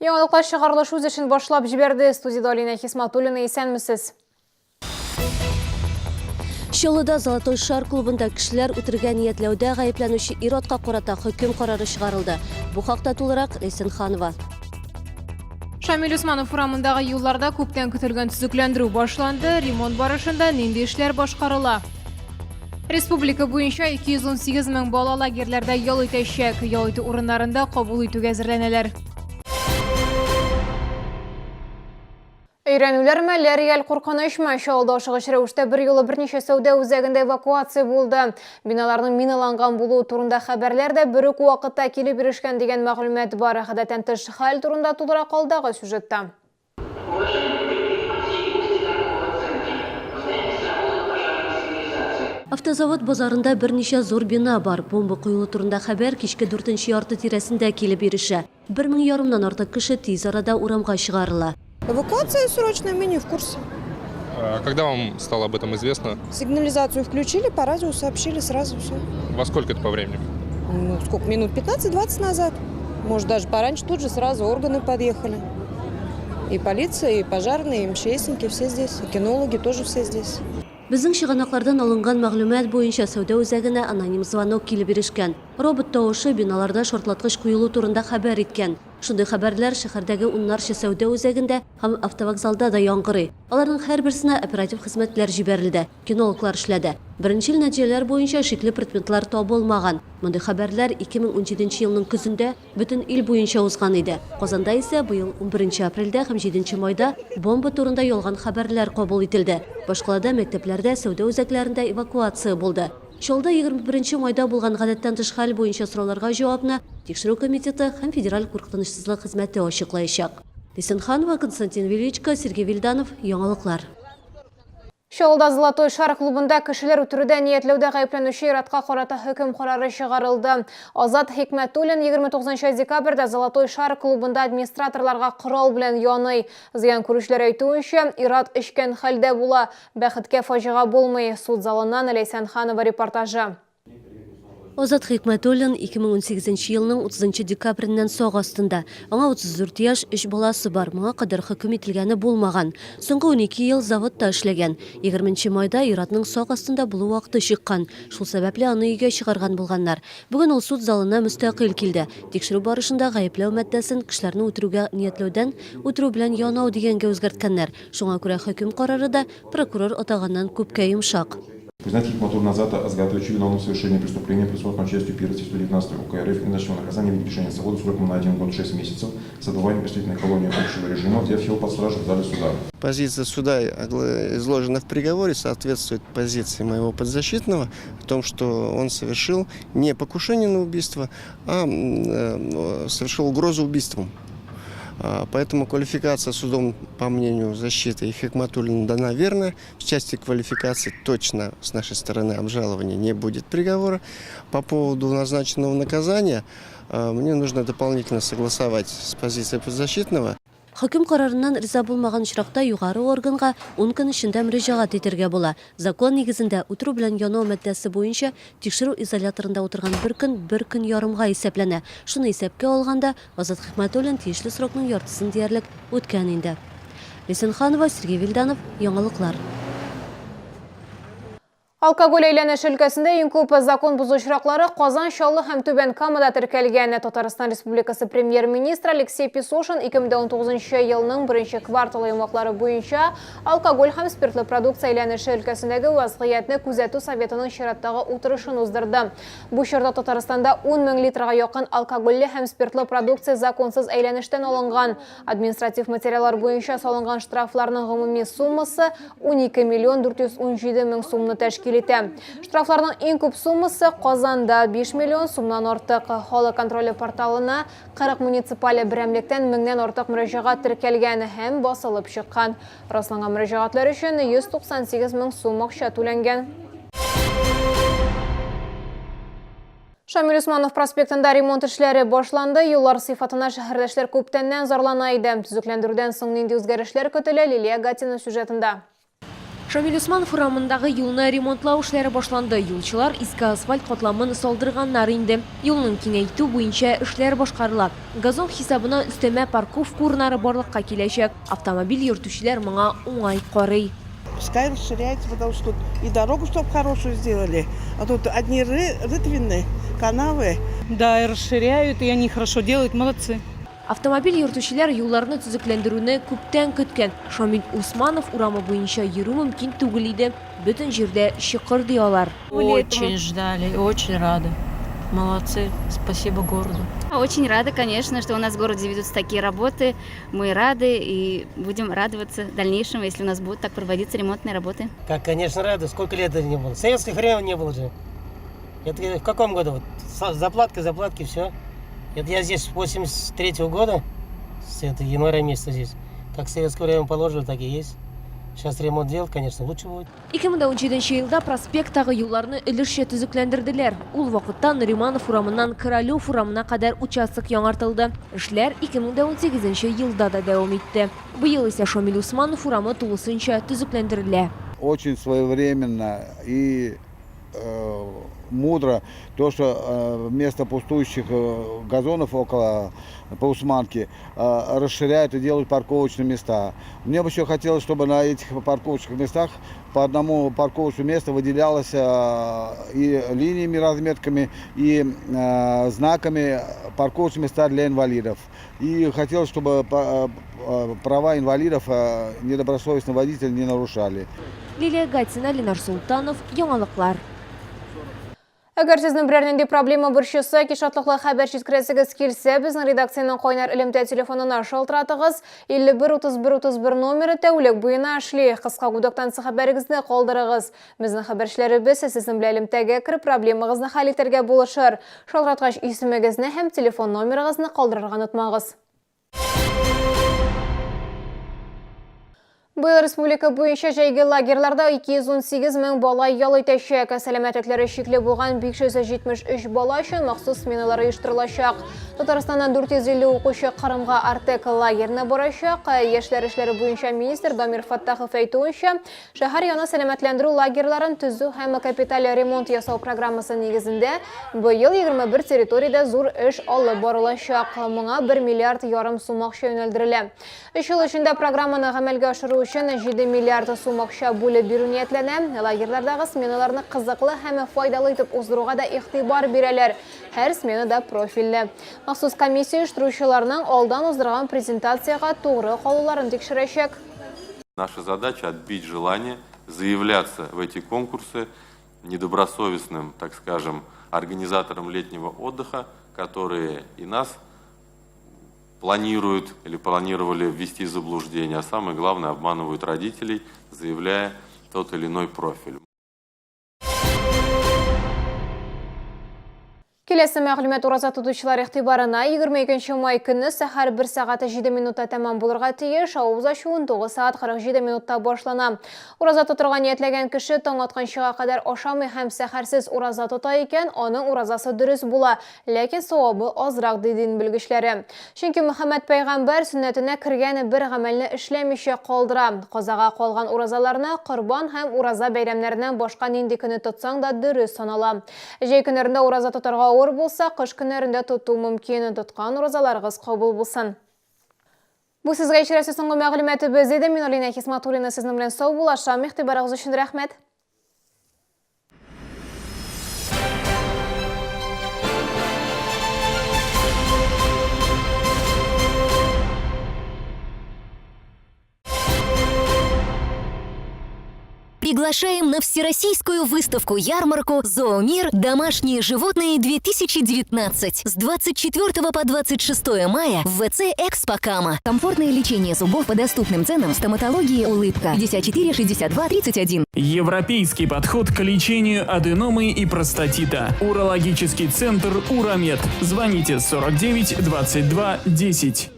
Яңалыклар чыгарылыш үз эшен башлап җибәрде. Студияда Алина Хисматуллина, исәнмесез? Чаллыда Золотой шар клубында кешеләр үтерергә ниятләүдә гаепләнүче Иротка карата хөкем карары чыгарылды. Бу хакта тулырак Лейсен Ханова. Шамил Усманов урамындагы юлларда күптән көтелгән төзекләндерү башланды. Ремонт барышында нинди эшләр башкарыла? Республика буенча 218 мең бала лагерьләрдә ял итәчәк. Ял итү урыннарында кабул итүгә әзерләнәләр. Өйрәнүләр мәле реаль куркынычмы? Чаллыда ашыгыч рәвештә бер юлы берничә сәүдә үзәгендә эвакуация булды. Биналарның миналанган булуы турында хәбәрләр дә бер үк вакытта килеп ирешкән дигән мәгълүмат бар. Гадәттән тыш хәл турында тулырак алдагы сюжетта. Автозавод базарында берничә зур бина бар. Бомба куелу турында хәбәр кичке 4-нче ярты тирәсендә килеп ирешә. 1500-нан артык кеше тиз арада урамга чыгарыла. Эвакуация срочная, мы не в курсе. Когда вам стало об этом известно? Сигнализацию включили, по радио сообщили сразу все. Во сколько это по времени? Ну, сколько, минут 15-20 назад. Может, даже пораньше, тут же сразу органы подъехали. И полиция, и пожарные, и МЧСники все здесь, и кинологи тоже все здесь. Безнең чыганаклардан алынган мәгълүмат буенча сәүдә үзәгенә аноним звонок килеп ирешкән. Робот тавышы биналарда шартлаткыч куелу турында хәбәр иткән. Шундый хәбәрләр шәһәрдәге уннарча сәүдә үзәгендә һәм автовокзалда да яңгырый. Аларның һәрберсенә оператив хезмәтләр җибәрелде, кинологлар эшләде. Беренче нәтиҗәләр буенча шикле предметлар табылмаган. Мондый хәбәрләр 2017 елның көзендә бөтен ил буенча узган иде. Казанда исә быел 11 апрельдә һәм 7 майда бомба турында ялган хәбәрләр кабул ителде. Башкалада мәктәпләрдә, сәүдә үзәкләрендә эвакуация булды. Чаллыда 21 майда булган гадәттән тыш хәл буенча сорауларга җавапны Тикшерү комитеты һәм федераль куркынычсызлык хезмәте ачыклаячак. Лейсен Ханова, Константин Величко, Сергей Вильданов, Яңалыклар. Чаллыда Золотой шар клубында кешеләр үтерүдә ниятләүдә гаепләнүче Иратка карата хөкем карары чыгарылды. Азат Хикмәтуллин 29 декабрьдә Золотой шар клубында администраторларга корал белән яный. Зыян күрүчләр әйтүенчә, Ират эчкән хәлдә була. Бәхеткә фаҗига булмый. Суд залыннан Лейсен Ханова репортажы. Азат Хикмәтуллин 2018 елның 30 декабреннән сак астында. Аңа 34 яшь, 3 баласы бар. Моңа кадәр хөкем ителгәне булмаган. Соңгы 12 ел заводта эшләгән. 20 майда Иратның сак астында булу вакыты чыккан. Шул сәбәпле аны өйгә чыгарган булганнар. Бүген ул суд залына мөстәкыйль килде. Тикшерү барышында гаепләү мәддәсен кешеләрне үтерүгә ниятләүдән үтерү белән янау дигәнгә үзгәрткәннәр. Шуңа күрә хөкем карары да прокурор атаганнан күпкә йомшак. Признать Хикматуллина Азата Азгатовича виновным в совершении преступления, предусмотренного частью 1 119 УК РФ, и назначенного наказания в виде лишения свободы сроком на 1 год 6 месяцев с отбыванием представительной колонии общего режима, взяв его под стражу в зале суда. Позиция суда, изложена в приговоре, соответствует позиции моего подзащитного в том, что он совершил не покушение на убийство, а совершил угрозу убийством. Поэтому квалификация судом, по мнению защиты и Хикматуллина, дана верно. В части квалификации точно с нашей стороны обжалования не будет приговора. По поводу назначенного наказания мне нужно дополнительно согласовать с позицией подзащитного. Хөкем карарыннан риза булмаган очракта югары органга 10 көн эчендә мөрәҗәгать итәргә була. Закон нигезендә үтерү белән янау мәддәсе буенча тикшерү изоляторында утырган 1 көн ярымга исәпләнә. Шуны исәпкә алганда Азат Хикмәтуллин тиешле срокның яртысын диярлек үткән инде. Лейсен Ханова, Сергей Вильданов, Яңалыклар. Алкоголь әйләнеш өлкәсендә иң күп закон бузу очраклары Казан, Чаллы һәм Түбән Камада теркәлгән. Татарстан Республикасы премьер-министры Алексей Песошин 2019 елның 1 кварталы йомаклары буенча алкоголь һәм спиртлы продукция әйләнеше өлкәсендәге вазгыятьне күзәтү советының чираттагы утырышын уздырды. Бу чорда Татарстанда 10 мең литрга якын алкоголле һәм спиртлы продукция законсыз әйләнештән алынган. Административ материаллар буенча салынган штрафларның гомуми суммасы 12 миллион 417 мең сумны тәшкил итә. Штрафларның иң күп суммасы Казанда 5 миллион сумнан артык. Халык контроле порталына 40 муниципаль берәмлектән 1000нән артык мөрәҗәгать теркәлгән һәм басылып чыккан. Расланган мөрәҗәгатлар өчен 198 мең сум акча түләнгән. Шамил Усманов проспектында ремонт эшләре башланды. Юллар сыйфатына шәһәрдәшләр күптәннән зарлана иде. Төзекләндерүдән соң нинди үзгәрешләр көтелә? Лилия Гатина сюжетында. Шамил Усманов урамындагы юлны ремонтлау эшләре башланды. Юлчылар иске асфальт катламын салдырганнар инде. Юлның киңәйтү буенча эшләр башкарыла. Газон хисабына өстәмә парковка урыннары барлыкка киләчәк. Автомобиль йөртүчеләр моңа уңай карый. Пускай расширяется, потому что тут и дорогу, чтобы хорошую сделали, а тут одни рытвины, канавы. Да, и расширяют, и они хорошо делают, молодцы. Автомобиль йөртүчеләр юлларны төзекләндерүне күптән көткән. Шамил Усманов урамы буенча йөрү мөмкин түгел иде. Бөтен җирдә чыкыр диялар. Очень ждали, очень рады. Молодцы, спасибо городу. Очень рада, конечно, что у нас в городе ведутся такие работы. Мы рады и будем радоваться дальнейшему, если у нас будут так проводиться ремонтные работы. Как, конечно, рады. Сколько лет это не было? В советских времен не было же. Это в каком году? Вот, заплатки, все. Это я здесь с 83-го года, с января месяца здесь. Как в советское время положено, так и есть. Сейчас ремонт делать, конечно, лучше будет. 2017 елда проспекттагы юлларны өлешчә төзекләндерделәр. Ул вакытта Нариманов урамыннан Королев урамына кадәр участок яңартылды. Эшләр 2018 елда да дәвам итте. Быел исә Шамил Усманов урамы тулысынча төзекләндерелә. Очень своевременно и мудро то, что вместо пустующих газонов около по Усманке расширяют и делают парковочные места. Мне бы еще хотелось, чтобы на этих парковочных местах по одному парковочному месту выделялось и линиями, разметками, и знаками парковочные места для инвалидов. И хотелось, чтобы права инвалидов недобросовестные водители не нарушали. Лилия Гатина, Ленар Султанов, Яңалыклар. Әгәр сезнең берәрнинди проблема борчыса, ки шатлыклы хәбәр җиткерәсегез килсә, безнең редакциянең кайнар элемтә телефонына шалтыратыгыз. 51-31-31 номеры тәүлек буена эшли. Кыска гудоктан хәбәрегезне калдырыгыз. Безнең хәбәрчеләребез сезнең белән элемтәгә кирип проблемагызны хәл итәргә булышыр. Шалтыраткач исемегезне һәм телефон номерыгызны калдырырга онытмагыз. Быел республика буенча җәйге лагерьларда 218 мең бала ял итәчәк. Сәламәтлекләре шикле булган 573 бала өчен махсус сменалар оештырылачак. Татарстаннан 450 укучы Кырымга Артек лагерьне барачак. Яшьләр эшләре буенча министр Дамир Фаттахов әйтүенчә, шәһәр яна сәламәтләндерү лагерьларын төзү һәм капиталь ремонт ясау программасы нигезендә быел 21 территориядә зур эш алып барылачак. Моңа 1,5 миллиард сум акча юнәлдерелә. 3 ел эчендә программаны гамәлгә ашыру өчен 7 миллиард сум акча бүлеп бирү ниятләнә. Лагерьлардагы сменаларны кызыклы һәм файдалы итеп уздыруга да игътибар бирәләр. Һәр сменада профильле. Махсус комиссия оештыручыларның алдан уздырган презентацияга тугры калуларын тикшерәчәк. Наша задача — отбить желание заявляться в эти конкурсы недобросовестным, так скажем, организаторам летнего отдыха, которые и нас планируют или планировали ввести в заблуждение, а самое главное, обманывают родителей, заявляя тот или иной профиль. Киләсе мәгълүмат ураза тотучылар игътибарына 22 май көнне сәхәр 1 сәгать 7 минутта тәмам булырга тиеш, авыз ачуын 9 сәгать 47 минутта башлана. Ураза тотырга ниятләгән кеше таң атканчыга кадәр ашамый һәм сәхәрсез ураза тота икән, аның уразасы дөрес була, ләкин савабы азрак ди дин белгечләре. Чөнки Мөхәммәд пәйгамбәр сөннәтенә кергән бер гамәлне эшләмичә калдыра. Казага калган уразаларны Корбан һәм ураза бәйрәмнәреннән башка нинди көне тотсаң да дөрес санала. Җәй көннәрендә ураза тотарга ауыр булса, кыш көннәрендә тоту мөмкин. Тоткан уразаларыгыз кабул булсын. Бу сезгә ишарәсе соңгы мәгълүматыбыз иде. Мин Алина Хисматуллина сезнең белән сау булашам. Игътибарыгыз өчен рәхмәт. Приглашаем на всероссийскую выставку-ярмарку «Зоомир. Домашние животные-2019» с 24 по 26 мая в ВЦ «Экспокама». Комфортное лечение зубов по доступным ценам, стоматологии «Улыбка» 54 62 31. Европейский подход к лечению аденомы и простатита. Урологический центр «Урамед». Звоните 49 22 10.